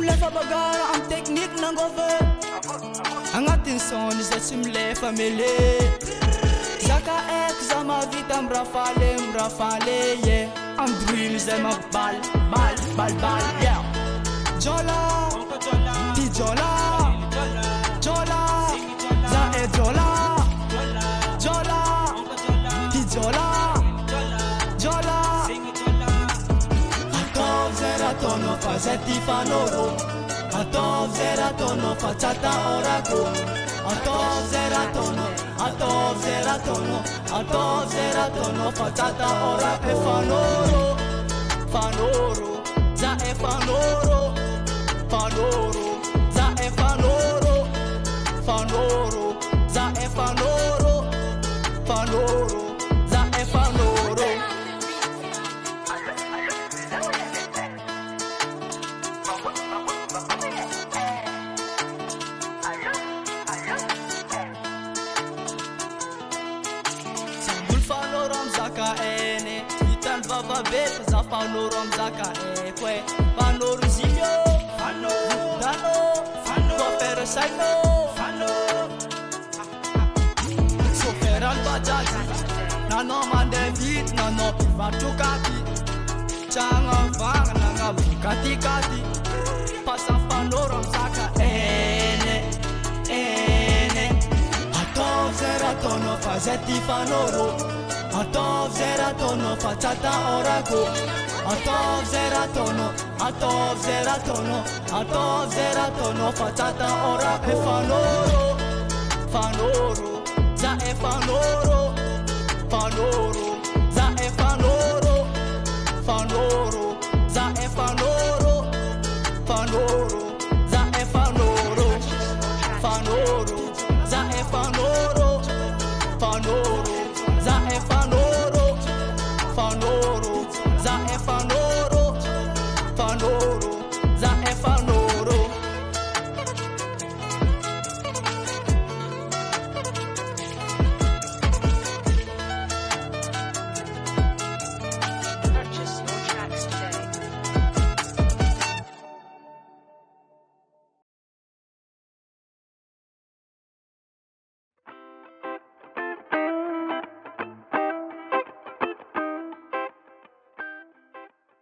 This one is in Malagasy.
milefa bagara am technique nangove agnatin'ny son izay tsy milefa mele zaka ek za mavita am rafale yeah am drill izay mabal yeah jola ti jola za e jola ti jola Tono fa zetti fanoro atov zeratono facciata oraco atov zeratono facciata oraco fanoro za e fanoro za e fanoro za e fanoro za e fanoro Zaka ene, hitan vava beta za fanoro am zaka kwe fanoro zilio, dano, wafere saino, sofer al bajaji, nano mande vit, nano pivatukati, changa vang, nanga bukati, pasa fanoro am zaka ene, atov zeratono fazetti fanoro. Atov zeratono facciata oraco atov zeratono facciata oraco fanoro za e fanoro